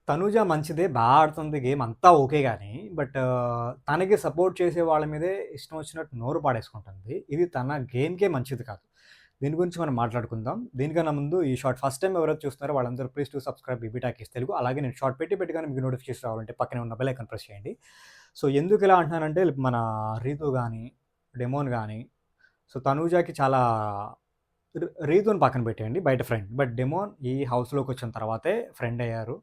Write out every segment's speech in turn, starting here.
తనూజ మంచిదే. ఆడుతుంది గేమ్ అంతా ఓకే గానీ, తనకి సపోర్ట్ చేసే వాళ్ళ మీదే ఇష్టం వచ్చినట్టు నోరు పాడేసుకుంటుంది. ఇది తన గేమ్‌కే మంచిది కాదు. దీని గురించి మనం మాట్లాడుకుందాం. దీనికన్నా ముందు ఈ షార్ట్ ఫస్ట్ టైమ్ ఎవరైతే చూస్తున్నారో వాళ్ళందరూ please do subscribe BB talkies Telugu. అలాగే నేను షార్ట్ పెట్టగానే మీకు నోటిఫికేషన్ రావాలంటే పక్కనే ఉన్న బెల్ ఐకాన్ ప్రెస్ చేయండి. సో, ఎందుకిలా అంటున్నానంటే మన రీతు గాని, డెమోన్ గాని, సో, తనూజకి చాలా రీతుని పక్కన పెట్టేయండి బయట ఫ్రెండ్. డెమోన్ ఈ హౌస్‌లోకొచ్చిన తర్వాతే ఫ్రెండ్ అయ్యారు.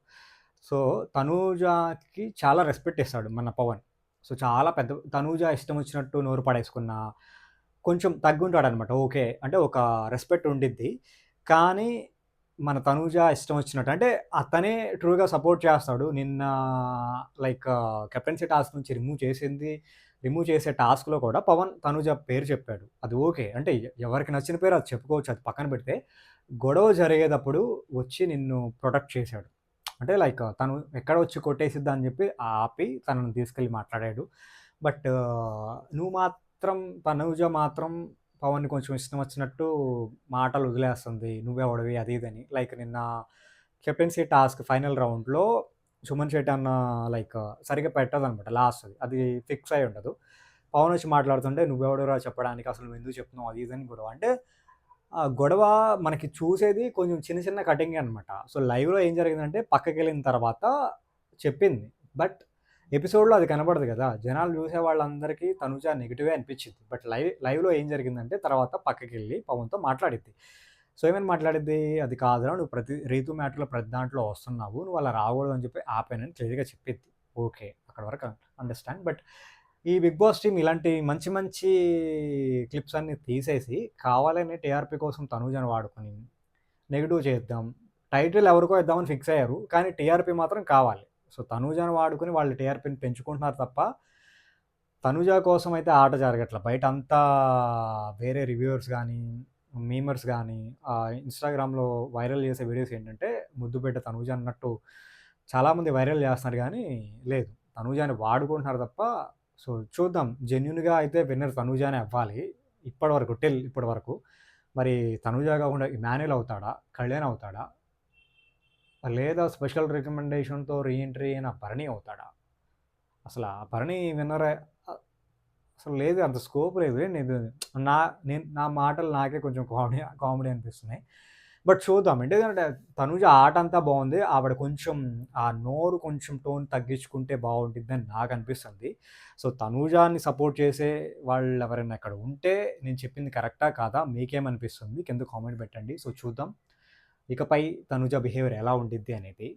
సో, తనూజకి చాలా రెస్పెక్ట్ ఇస్తాడు మన పవన్. సో, చాలా పెద్ద తనూజ ఇష్టం వచ్చినట్టు నోరు పడేసుకున్నా, కొంచెం తగ్గుంటాడనమాట. ఓకే. అంటే ఒక రెస్పెక్ట్ ఉండిద్ది. కానీ మన తనూజ ఇష్టం వచ్చినట్టు అంటే అతనే ట్రూగా సపోర్ట్ చేస్తాడు. నిన్న లైక్ కెప్టెన్సీ టాస్క్ నుంచి రిమూవ్ చేసే టాస్క్‌లో కూడా పవన్ తనూజ పేరు చెప్పాడు. అది ఓకే. అంటే ఎవరికి నచ్చిన పేరు అది చెప్పుకోవచ్చు. అది పక్కన పెడితే, గొడవ జరిగేటప్పుడు వచ్చి నిన్ను ప్రొటెక్ట్ చేశాడు. అంటే లైక్ తను ఎక్కడ వచ్చి కొట్టేసిద్దా అని చెప్పి ఆపి తనని తీసుకెళ్ళి మాట్లాడాడు. బట్ నువ్వు మాత్రం తనూజ మాత్రం పవన్‌ని కొంచెం ఇష్టం వచ్చినట్టు మాటలు వదిలేస్తుంది. నువ్వెవడివి అది ఇది అని. లైక్ నిన్న కెప్టెన్సీ టాస్క్ ఫైనల్ రౌండ్‌లో సుమన్ శెట్టి అన్న లైక్ సరిగ్గా పెట్టదనమాట లాస్ట్‌ది. అది ఫిక్స్ అయ్యి ఉండదు. పవన్ వచ్చి మాట్లాడుతుంటే "నువ్వెవడురా చెప్పడానికి? అసలు నువ్వెందుకు చెప్తున్నావు?" అది ఇది అని గొడవ. అంటే ఆ గొడవ మనకి చూసేది కొంచెం చిన్న చిన్న కటింగే అనమాట. సో, లైవ్‌లో ఏం జరిగిందంటే పక్కకెళ్ళిన తర్వాత చెప్పింది. బట్ ఎపిసోడ్‌లో అది కనపడదు గదా! జనాలు జూసే వాళ్ళందరికీ తనుజ నెగెటివే అనిపిచ్చిద్ది. లైవ్‌లో ఏం జరిగిందంటే తర్వాత పక్కకెళ్ళి పవన్‌తో మాట్లాడిద్ది. సో, ఏమని మాట్లాడిద్ది? "అది కాదురా నువ్వు రీతు మ్యాటర్‌లో ప్రతి దాంట్లో వస్తున్నావు. నువ్వు అలా రాకూడదు" అని చెప్పి ఆపానని క్లియర్‌గా చెప్పిద్ది. ఓకే. అక్కడి వరకు అండర్‌స్టాండ్. ఈ 'బిగ్ బాస్' టీమ్ ఇలాంటి మంచి మంచి క్లిప్స్ అన్నీ తీసేసి కావాలని టీఆర్‌పీ కోసం తనూజని వాడుకొని నెగెటివ్ చేద్దాం. టైటిల్ ఎవరికో ఇద్దామని ఫిక్స్ అయ్యారు. కానీ టీఆర్‌పీ మాత్రం కావాలి. సో, తనూజని వాడుకొని వాళ్ళు టీఆర్‌పీని పెంచుకుంటున్నారు తప్ప, తనుజ కోసం అయితే ఆట జరగట్ల. బయటంతా వేరే రివ్యూవర్స్ గానీ, మీమర్స్ గానీ, ఇన్‌స్టాగ్రామ్‌లో వైరల్ చేసే వీడియోస్ ఏంటంటే, ముద్దుబిడ్డ తనూజ అన్నట్టు చాలామంది వైరల్ చేస్తున్నారు గానీ, లేదు. తనూజని వాడుకుంటున్నారు తప్ప, సో, చూద్దాం. జెన్యూన్‌గా అయితే విన్నర్ తనూజనే అవ్వాలి. ఇప్పటి వరకు. మరి తనూజ కాకుండా ఇమాన్యుల్ అవుతాడా? కళ్యాణ్ అవుతాడా? లేదా స్పెషల్ రికమెండేషన్‌తో రీ ఎంట్రీ అయిన భరణి అవుతాడా? అసల ఆ భరణి విన్నరే అసలు లేదు. అంత స్కోప్ లేదు. నా నా మాటలు నాకే కొంచెం కామెడీ కామెడీ అనిపిస్తున్నాయి. చూద్దాం. ఎందుకంటే తనూజ ఆట అంతా బావుంది. ఆవిడ కొంచెం ఆ నోరు కొంచెం టోన్ తగ్గించుకుంటే బావుండిద్దని నాకనిపిస్తుంది. సో, తనూజాని సపోర్ట్ చేసే వాళ్ళెవరైనా ఇక్కడ ఉంటే నేను చెప్పింది కరెక్టా? కాదా? మీకేమనిపిస్తుంది? కింద కామెంట్ పెట్టండి. సో, చూద్దాం. ఇకపై తనూజ బిహేవియర్ ఎలా ఉండిద్ది అనేది.